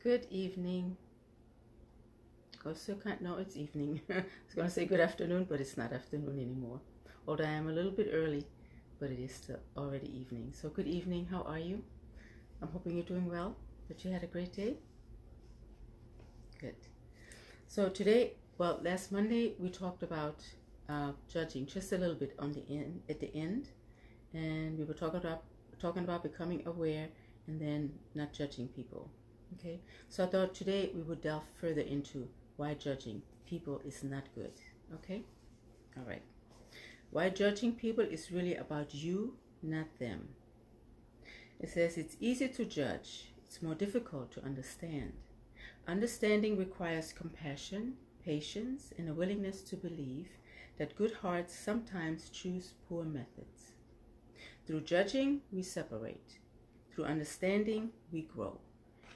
Good evening. I still can't know it's evening. I was going to say good afternoon, but it's not afternoon anymore. Although I am a little bit early, but it is still already evening. So good evening. How are you? I'm hoping you're doing well, that you had a great day. Good. So today, last Monday we talked about judging just a little bit at the end, and we were talking about becoming aware and then not judging people. Okay, so I thought today we would delve further into why judging people is not good. Okay, all right. Why judging people is really about you, not them. It says it's easy to judge, it's more difficult to understand. Understanding requires compassion, patience, and a willingness to believe that good hearts sometimes choose poor methods. Through judging, we separate. Through understanding, we grow.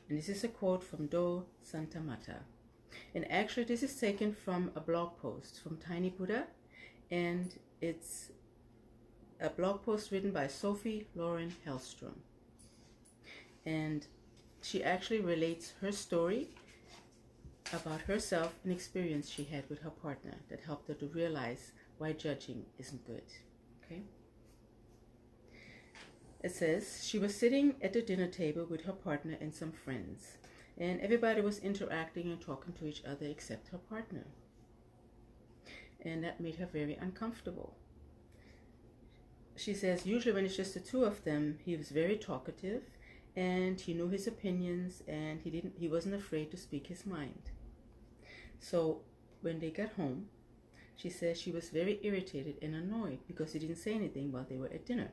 And this is a quote from Doe Zantamata. And actually, this is taken from a blog post from Tiny Buddha, and it's a blog post written by Sophie Lauren Hellstrom. And she actually relates her story about herself, an experience she had with her partner that helped her to realize why judging isn't good. Okay? It says, she was sitting at the dinner table with her partner and some friends, and everybody was interacting and talking to each other except her partner. And that made her very uncomfortable. She says, usually when it's just the two of them, he was very talkative, and he knew his opinions, and he wasn't afraid to speak his mind. So when they got home, she says she was very irritated and annoyed because he didn't say anything while they were at dinner.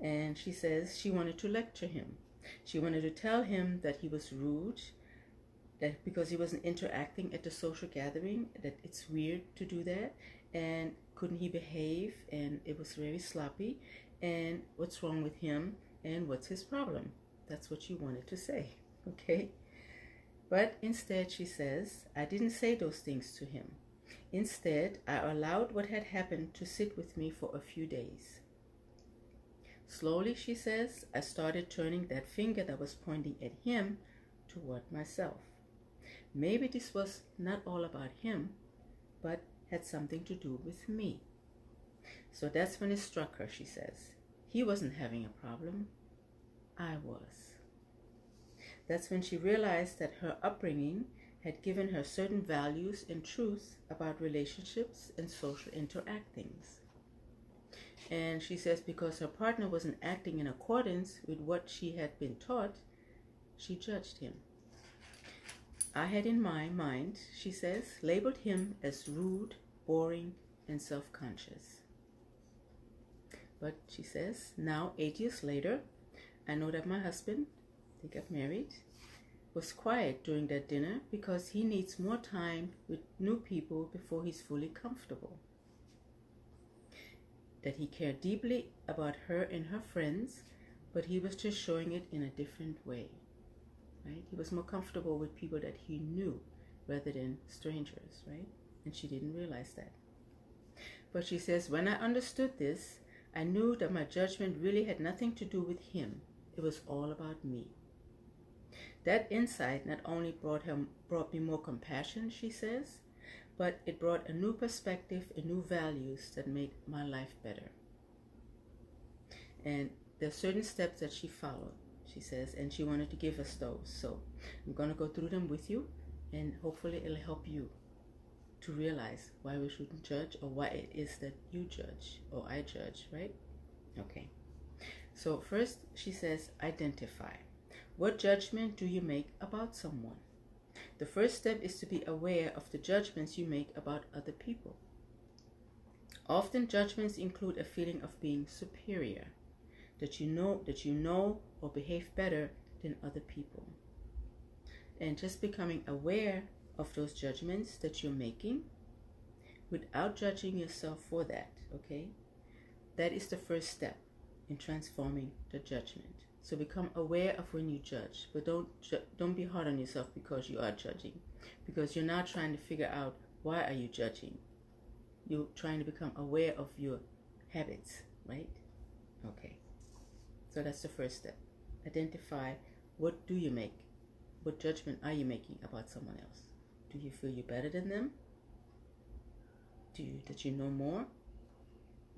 And she says she wanted to lecture him. She wanted to tell him that he was rude, that because he wasn't interacting at the social gathering, that it's weird to do that, and couldn't he behave, and it was very sloppy, and what's wrong with him, and what's his problem. That's what she wanted to say, okay? But instead she says, I didn't say those things to him. Instead, I allowed what had happened to sit with me for a few days. Slowly, she says, I started turning that finger that was pointing at him toward myself. Maybe this was not all about him, but had something to do with me. So that's when it struck her, she says. He wasn't having a problem. I was. That's when she realized that her upbringing had given her certain values and truths about relationships and social interactings. And she says because her partner wasn't acting in accordance with what she had been taught, she judged him. I had in my mind, she says, labeled him as rude, boring, and self-conscious. But she says, now 8 years later, I know that my husband, they got married, was quiet during that dinner because he needs more time with new people before he's fully comfortable. That he cared deeply about her and her friends, but he was just showing it in a different way. Right? He was more comfortable with people that he knew rather than strangers, right? And she didn't realize that. But she says, when I understood this, I knew that my judgment really had nothing to do with him. It was all about me. That insight not only brought me more compassion, she says, but it brought a new perspective and new values that made my life better. And there are certain steps that she followed, she says, and she wanted to give us those. So I'm going to go through them with you, and hopefully it'll help you to realize why we shouldn't judge, or why it is that you judge or I judge, right? Okay. So first she says, identify. What judgment do you make about someone? The first step is to be aware of the judgments you make about other people. Often judgments include a feeling of being superior, that you know or behave better than other people. And just becoming aware of those judgments that you're making without judging yourself for that, okay? That is the first step in transforming the judgment. So become aware of when you judge, but don't be hard on yourself because you are judging, because you're now trying to figure out why are you judging. You're trying to become aware of your habits, right? Okay. So that's the first step. Identify, what do you make What judgment are you making about someone else? Do you feel you're better than them? That you know more?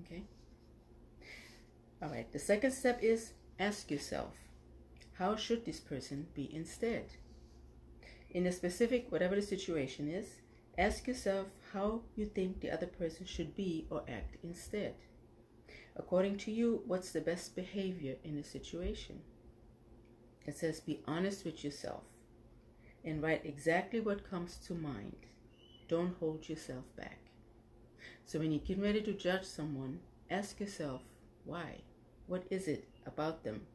Okay. All right. The second step is ask yourself, how should this person be instead? In a specific, whatever the situation is, ask yourself how you think the other person should be or act instead. According to you, what's the best behavior in the situation? It says be honest with yourself and write exactly what comes to mind. Don't hold yourself back. So when you're getting ready to judge someone, ask yourself why. What is it about them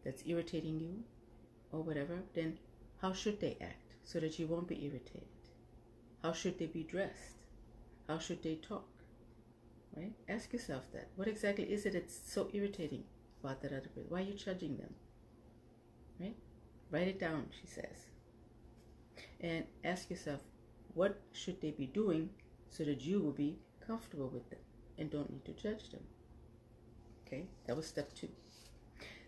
that's irritating you or whatever? Then how should they act so that you won't be irritated? How should they be dressed? How should they talk? Right? Ask yourself that. What exactly is it that's so irritating about that other person? Why are you judging them? Right? Write it down, she says. And ask yourself, what should they be doing so that you will be comfortable with them and don't need to judge them? Okay, that was step 2.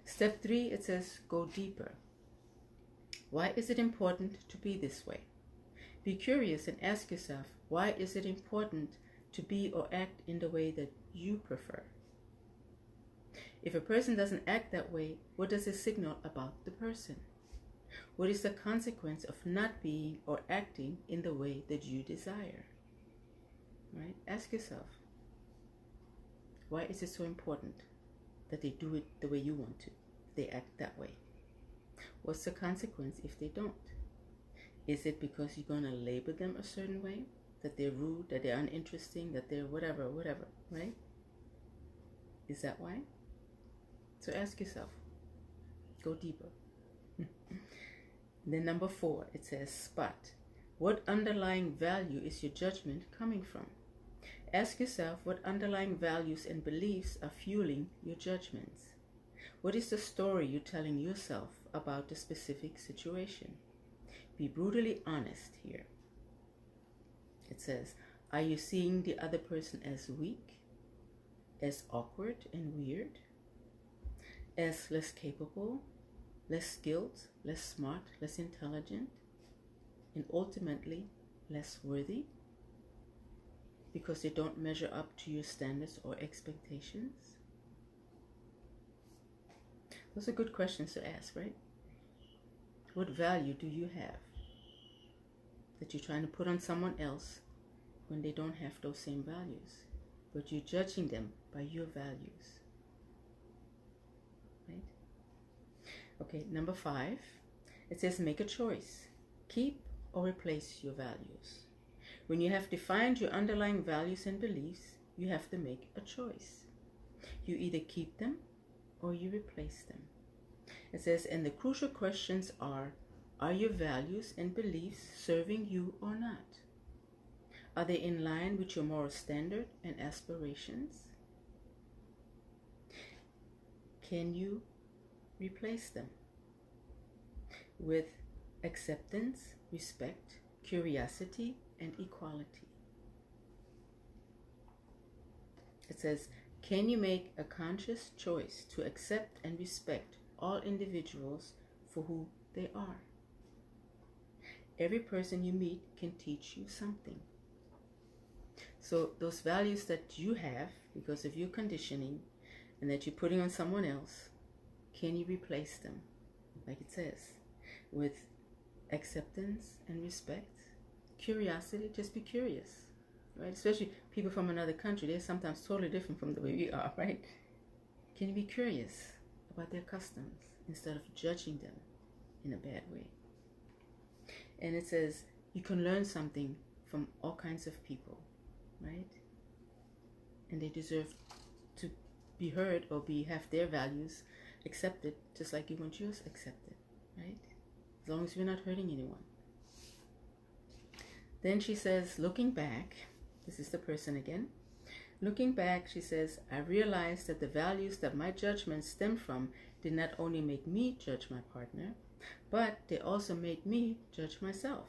Step 3, it says go deeper. Why is it important to be this way? Be curious and ask yourself, why is it important to be or act in the way that you prefer? If a person doesn't act that way, what does it signal about the person? What is the consequence of not being or acting in the way that you desire? Right? Ask yourself, why is it so important that they do it the way you want to? They act that way. What's the consequence if they don't? Is it because you're going to label them a certain way? That they're rude, that they're uninteresting, that they're whatever, right? Is that why? So ask yourself. Go deeper. Then number 4, it says spot. What underlying value is your judgment coming from? Ask yourself what underlying values and beliefs are fueling your judgments. What is the story you're telling yourself about the specific situation? Be brutally honest here. It says, are you seeing the other person as weak, as awkward and weird, as less capable, less skilled, less smart, less intelligent, and ultimately less worthy because they don't measure up to your standards or expectations? Those are good questions to ask, right? What value do you have that you're trying to put on someone else when they don't have those same values, but you're judging them by your values? Right? Okay, number 5, it says make a choice. Keep or replace your values. When you have defined your underlying values and beliefs, you have to make a choice. You either keep them or you replace them. It says, and the crucial questions are your values and beliefs serving you or not? Are they in line with your moral standard and aspirations? Can you replace them with acceptance, respect, curiosity, and equality? It says, can you make a conscious choice to accept and respect all individuals for who they are? Every person you meet can teach you something. So those values that you have because of your conditioning and that you're putting on someone else, can you replace them? Like it says, with acceptance and respect, curiosity, just be curious, right? Especially people from another country, they're sometimes totally different from the way we are, right? Can you be curious about their customs instead of judging them in a bad way? And it says you can learn something from all kinds of people, right? And they deserve to be heard or have their values accepted just like you want yours accepted, right? As long as you're not hurting anyone. Then she says, looking back, this is the person again. Looking back, she says, I realized that the values that my judgments stem from did not only make me judge my partner, but they also made me judge myself.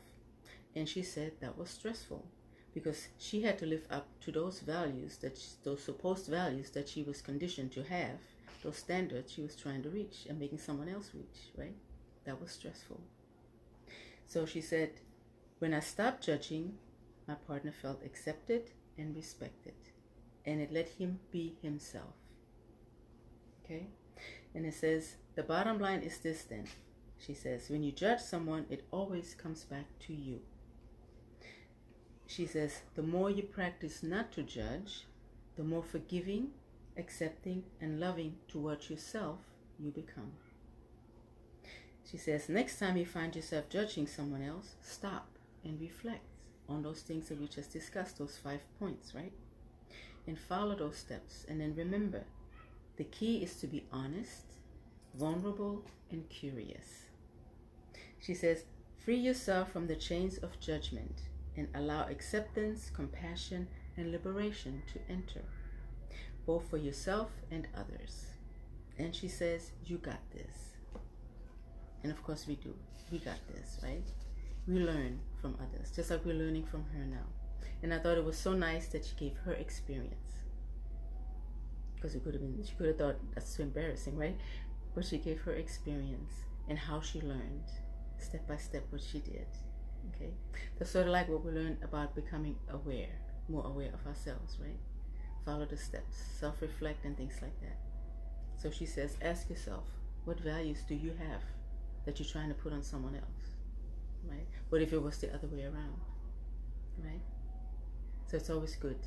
And she said that was stressful because she had to live up to those values, those supposed values that she was conditioned to have, those standards she was trying to reach and making someone else reach, right? That was stressful. So she said, when I stopped judging, my partner felt accepted and respected, and it let him be himself. Okay? And it says, the bottom line is this then. She says, when you judge someone, it always comes back to you. She says, the more you practice not to judge, the more forgiving, accepting, and loving towards yourself you become. She says, next time you find yourself judging someone else, stop and reflect on those things that we just discussed, those 5 points, right? And follow those steps. And then remember, the key is to be honest, vulnerable, and curious. She says, free yourself from the chains of judgment and allow acceptance, compassion, and liberation to enter, both for yourself and others. And she says, you got this. And of course we do. We got this, right? We learn from others, just like we're learning from her now. And I thought it was so nice that she gave her experience. Because she could have thought that's too embarrassing, right? But she gave her experience and how she learned, step by step, what she did. Okay? That's sort of like what we learned about becoming aware, more aware of ourselves, right? Follow the steps, self-reflect, and things like that. So she says, ask yourself, what values do you have that you're trying to put on someone else, right? What if it was the other way around, right? So it's always good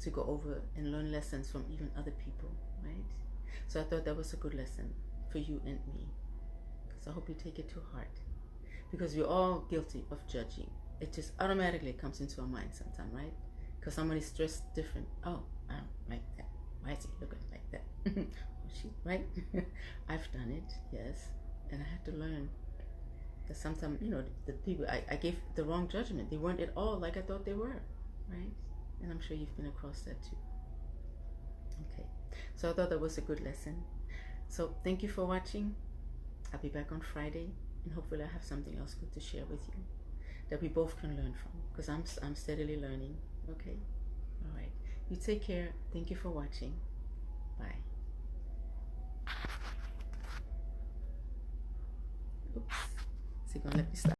to go over and learn lessons from even other people, right? So I thought that was a good lesson for you and me. So I hope you take it to heart, because we're all guilty of judging. It just automatically comes into our mind sometime, right? Because someone is dressed different. Oh, I don't like that. Why is he looking like that? She, right? I've done it, yes. And I had to learn that sometimes, the people, I gave the wrong judgment. They weren't at all like I thought they were, right? And I'm sure you've been across that too. Okay, so I thought that was a good lesson. So thank you for watching. I'll be back on Friday, and hopefully I have something else good to share with you that we both can learn from, because I'm steadily learning. Okay, all right. You take care. Thank you for watching. Bye. Oops. Is he gonna let me stop?